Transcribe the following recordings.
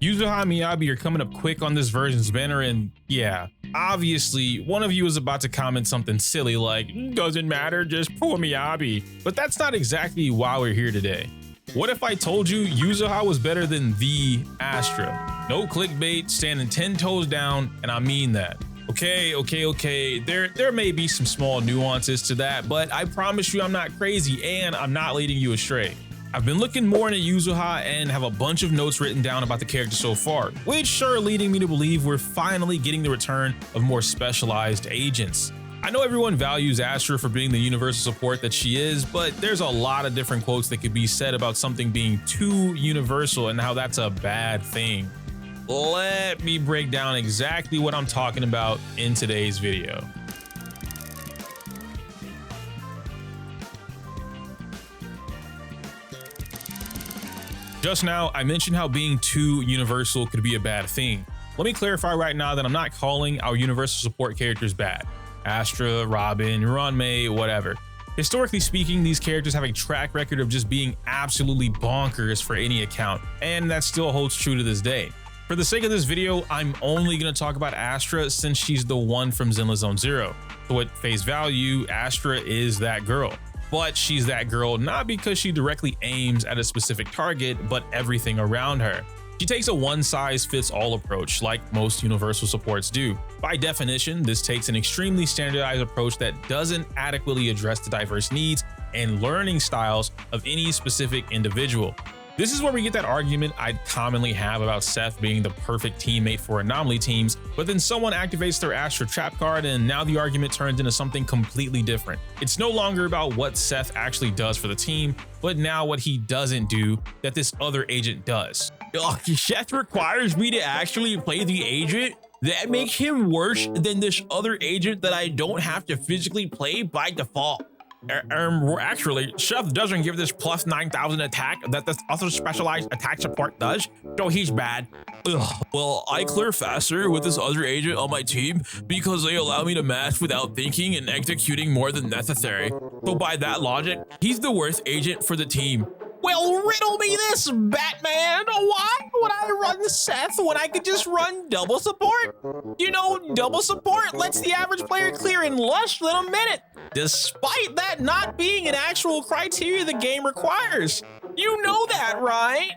Yuzuha and Miyabi are coming up quick on this version's banner, and yeah, obviously one of you is about to comment something silly like, doesn't matter, just pull Miyabi. But that's not exactly why we're here today. What if I told you Yuzuha was better than the Astra? No clickbait, standing 10 toes down, and I mean that. Okay, there may be some small nuances to that, but I promise you I'm not crazy and I'm not leading you astray. I've been looking more into Yuzuha and have a bunch of notes written down about the character so far, which are leading me to believe we're finally getting the return of more specialized agents. I know everyone values Astra for being the universal support that she is, but there's a lot of different quotes that could be said about something being too universal and how that's a bad thing. Let me break down exactly what I'm talking about in today's video. Just now, I mentioned how being too universal could be a bad thing. Let me clarify right now that I'm not calling our universal support characters bad. Astra, Robin, Ranmei, whatever. Historically speaking, these characters have a track record of just being absolutely bonkers for any account, and that still holds true to this day. For the sake of this video, I'm only going to talk about Astra since she's the one from Zenless Zone Zero. So at face value, Astra is that girl. But she's that girl not because she directly aims at a specific target, but everything around her. She takes a one-size-fits-all approach like most universal supports do. By definition, this takes an extremely standardized approach that doesn't adequately address the diverse needs and learning styles of any specific individual. This is where we get that argument I'd commonly have about Seth being the perfect teammate for Anomaly teams, but then someone activates their Astra trap card and now the argument turns into something completely different. It's no longer about what Seth actually does for the team, but now what he doesn't do that this other agent does. Seth requires me to actually play the agent? That makes him worse than this other agent that I don't have to physically play by default. Actually, Seth doesn't give this plus 9,000 attack that this other specialized attack support does, so he's bad. Ugh, well, I clear faster with this other agent on my team because they allow me to match without thinking and executing more than necessary. So by that logic, he's the worst agent for the team. Well, riddle me this, Batman. Why would I run Seth when I could just run double support? You know, double support lets the average player clear in less than a minute, despite that not being an actual criteria the game requires. You know that, right?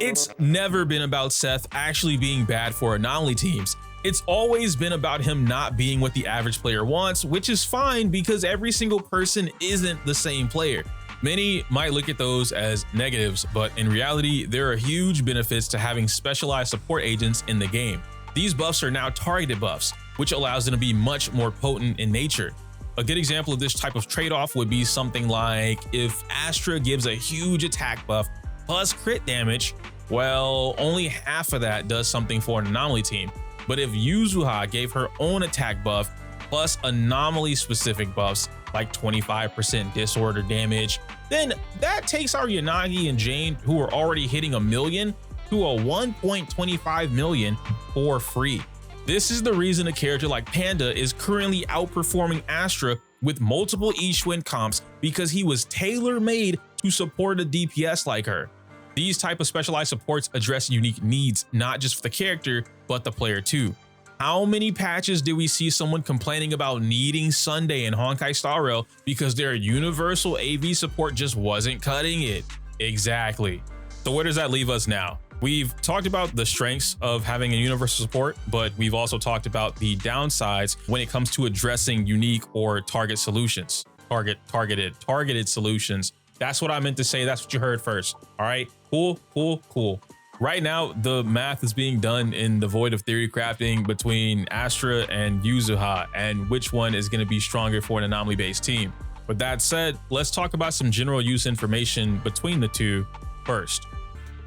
It's never been about Seth actually being bad for Anomaly teams. It's always been about him not being what the average player wants, which is fine because every single person isn't the same player. Many might look at those as negatives, but in reality, there are huge benefits to having specialized support agents in the game. These buffs are now targeted buffs, which allows them to be much more potent in nature. A good example of this type of trade-off would be something like if Astra gives a huge attack buff plus crit damage, well, only half of that does something for an Anomaly team. But if Yuzuha gave her own attack buff plus anomaly specific buffs like 25% disorder damage, then that takes our Yanagi and Jane, who are already hitting 1 million, to a 1.25 million for free. This is the reason a character like Panda is currently outperforming Astra with multiple East-Wind comps, because he was tailor-made to support a DPS like her. These type of specialized supports address unique needs, not just for the character, but the player too. How many patches did we see someone complaining about needing Sunday and Honkai Star Rail because their universal AV support just wasn't cutting it? Exactly. So where does that leave us now? We've talked about the strengths of having a universal support, but we've also talked about the downsides when it comes to addressing unique or targeted solutions. Targeted solutions. That's what I meant to say. That's what you heard first. All right, cool. Right now, the math is being done in the void of theory crafting between Astra and Yuzuha and which one is going to be stronger for an anomaly-based team. With that said, let's talk about some general use information between the two first.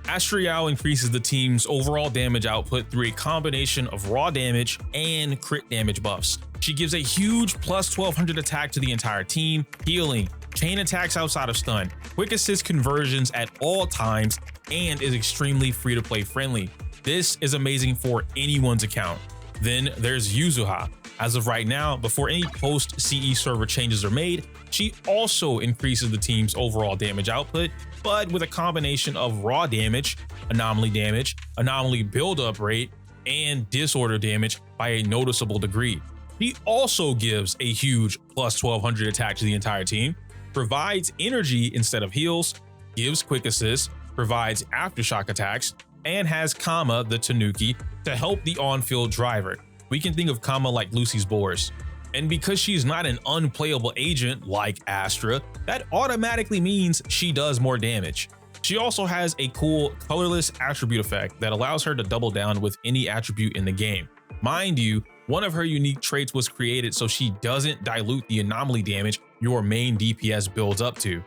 Astra Yao increases the team's overall damage output through a combination of raw damage and crit damage buffs. She gives a huge plus 1200 attack to the entire team, healing, chain attacks outside of stun, quick assist conversions at all times, and is extremely free-to-play friendly. This is amazing for anyone's account. Then there's Yuzuha. As of right now, before any post-CE server changes are made, she also increases the team's overall damage output, but with a combination of raw damage, anomaly buildup rate, and disorder damage by a noticeable degree. He also gives a huge plus 1200 attack to the entire team, provides energy instead of heals, gives quick assist, provides aftershock attacks, and has Kama the Tanuki to help the on-field driver. We can think of Kama like Lucy's boars. And because she's not an unplayable agent like Astra, that automatically means she does more damage. She also has a cool colorless attribute effect that allows her to double down with any attribute in the game. Mind you, one of her unique traits was created so she doesn't dilute the anomaly damage your main DPS builds up to.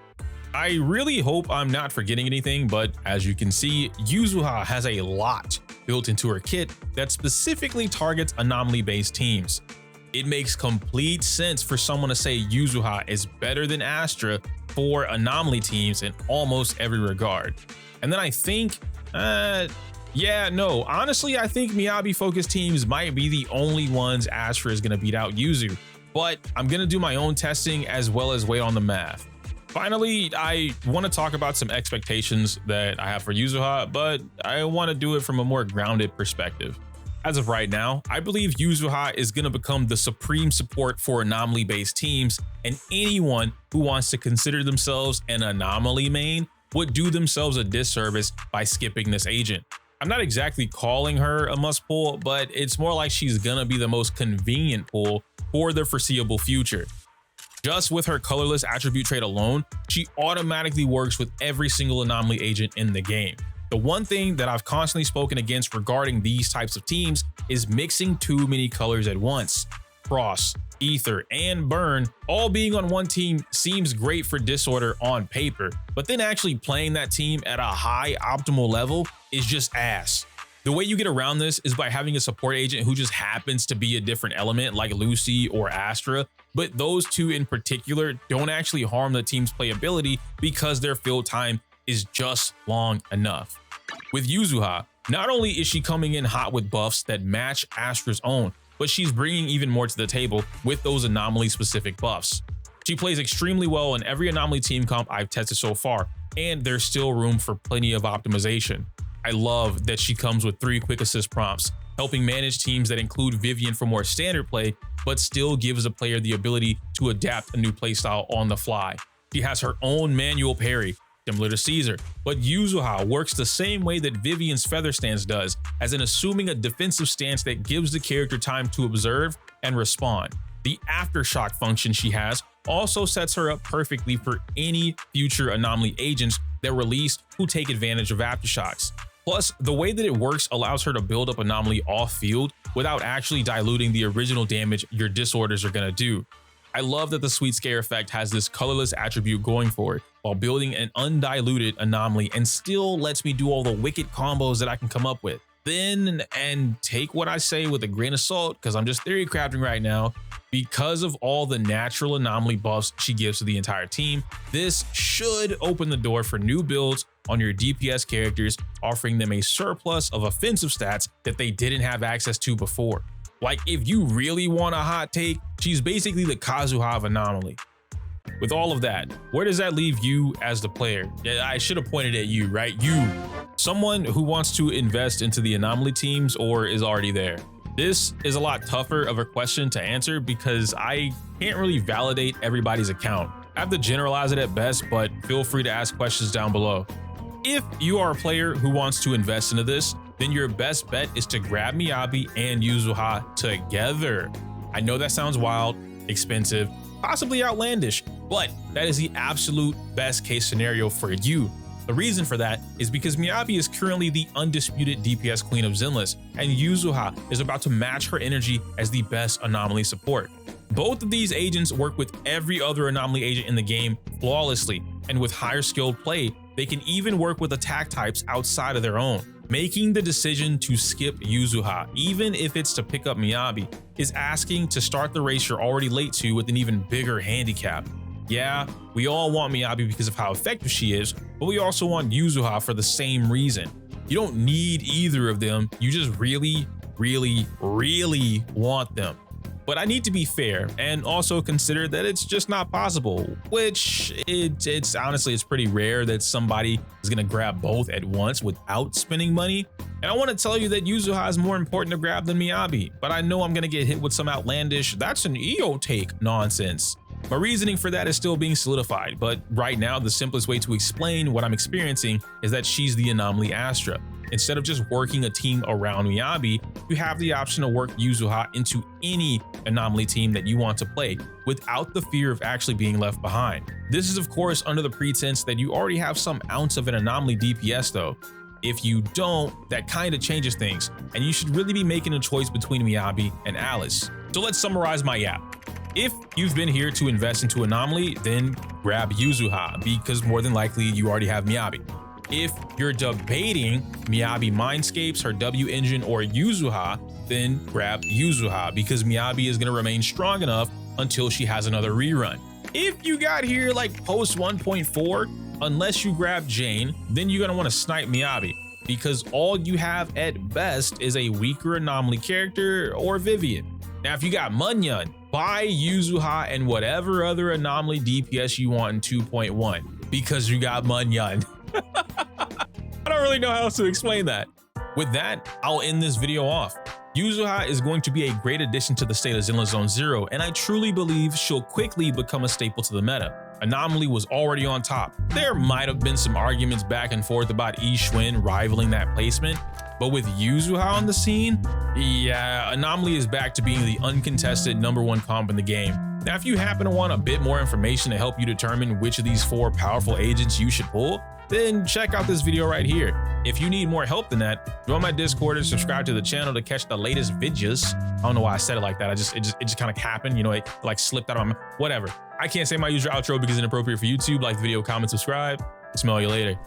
I really hope I'm not forgetting anything, but as you can see, Yuzuha has a lot built into her kit that specifically targets anomaly-based teams. It makes complete sense for someone to say Yuzuha is better than Astra for anomaly teams in almost every regard. And then I think, honestly, I think Miyabi focused teams might be the only ones Astra is gonna beat out Yuzu, but I'm gonna do my own testing as well as wait on the math. Finally, I want to talk about some expectations that I have for Yuzuha, but I want to do it from a more grounded perspective. As of right now, I believe Yuzuha is going to become the supreme support for anomaly-based teams, and anyone who wants to consider themselves an anomaly main would do themselves a disservice by skipping this agent. I'm not exactly calling her a must pull, but it's more like she's going to be the most convenient pull for the foreseeable future. Just with her colorless attribute trait alone, she automatically works with every single anomaly agent in the game. The one thing that I've constantly spoken against regarding these types of teams is mixing too many colors at once. Frost, Ether, and Burn all being on one team seems great for disorder on paper, but then actually playing that team at a high optimal level is just ass. The way you get around this is by having a support agent who just happens to be a different element like Lucy or Astra, but those two in particular don't actually harm the team's playability because their field time is just long enough. With Yuzuha, not only is she coming in hot with buffs that match Astra's own, but she's bringing even more to the table with those anomaly specific buffs. She plays extremely well in every anomaly team comp I've tested so far, and there's still room for plenty of optimization. I love that she comes with 3 quick assist prompts, helping manage teams that include Vivian for more standard play, but still gives a player the ability to adapt a new playstyle on the fly. She has her own manual parry, similar to Caesar, but Yuzuha works the same way that Vivian's feather stance does, as in assuming a defensive stance that gives the character time to observe and respond. The aftershock function she has also sets her up perfectly for any future anomaly agents that release who take advantage of aftershocks. Plus, the way that it works allows her to build up anomaly off-field without actually diluting the original damage your disorders are gonna do. I love that the Sweet Scare effect has this colorless attribute going for it, while building an undiluted anomaly and still lets me do all the wicked combos that I can come up with. Then, and take what I say with a grain of salt, because I'm just theory crafting right now, because of all the natural anomaly buffs she gives to the entire team, this should open the door for new builds on your DPS characters, offering them a surplus of offensive stats that they didn't have access to before. Like, if you really want a hot take, she's basically the Kazuha of Anomaly. With all of that, where does that leave you as the player? Yeah, I should have pointed at you, right? You, someone who wants to invest into the Anomaly teams or is already there. This is a lot tougher of a question to answer because I can't really validate everybody's account. I have to generalize it at best, but feel free to ask questions down below. If you are a player who wants to invest into this, then your best bet is to grab Miyabi and Yuzuha together. I know that sounds wild, expensive, possibly outlandish, but that is the absolute best case scenario for you. The reason for that is because Miyabi is currently the undisputed DPS queen of Zenless, and Yuzuha is about to match her energy as the best anomaly support. Both of these agents work with every other anomaly agent in the game flawlessly, and with higher skilled play, they can even work with attack types outside of their own. Making the decision to skip Yuzuha, even if it's to pick up Miyabi, is asking to start the race you're already late to with an even bigger handicap. Yeah, we all want Miyabi because of how effective she is, but we also want Yuzuha for the same reason. You don't need either of them, you just really want them. But I need to be fair and also consider that it's just not possible, which it's honestly, it's pretty rare that somebody is gonna grab both at once without spending money. And I want to tell you that Yuzuha is more important to grab than Miyabi, but I know I'm gonna get hit with some outlandish, that's an EO take nonsense. My reasoning for that is still being solidified, but right now the simplest way to explain what I'm experiencing is that she's the Anomaly Astra. Instead of just working a team around Miyabi, you have the option to work Yuzuha into any Anomaly team that you want to play without the fear of actually being left behind. This is of course under the pretense that you already have some ounce of an Anomaly DPS though. If you don't, that kind of changes things, and you should really be making a choice between Miyabi and Alice. So let's summarize my app. If you've been here to invest into Anomaly, then grab Yuzuha, because more than likely you already have Miyabi. If you're debating Miyabi Mindscapes, her W engine, or Yuzuha, then grab Yuzuha, because Miyabi is going to remain strong enough until she has another rerun. If you got here like post 1.4, unless you grab Jane, then you're going to want to snipe Miyabi, because all you have at best is a weaker Anomaly character or Vivian. Now, if you got Munyon, buy Yuzuha and whatever other Anomaly DPS you want in 2.1, because you got Munyon. I don't really know how else to explain that. With that, I'll end this video off. Yuzuha is going to be a great addition to the state of Zenless Zone Zero, and I truly believe she'll quickly become a staple to the meta. Anomaly was already on top. There might have been some arguments back and forth about Ishwin rivaling that placement, but with Yuzuha on the scene, yeah, Anomaly is back to being the uncontested #1 comp in the game. Now, if you happen to want a bit more information to help you determine which of these 4 powerful agents you should pull, then check out this video right here. If you need more help than that, join my Discord and subscribe to the channel to catch the latest videos. I don't know why I said it like that. It just kind of happened, you know, it like slipped out of my whatever. I can't say my usual outro because it's inappropriate for YouTube. Like the video, comment, subscribe. Smell you later.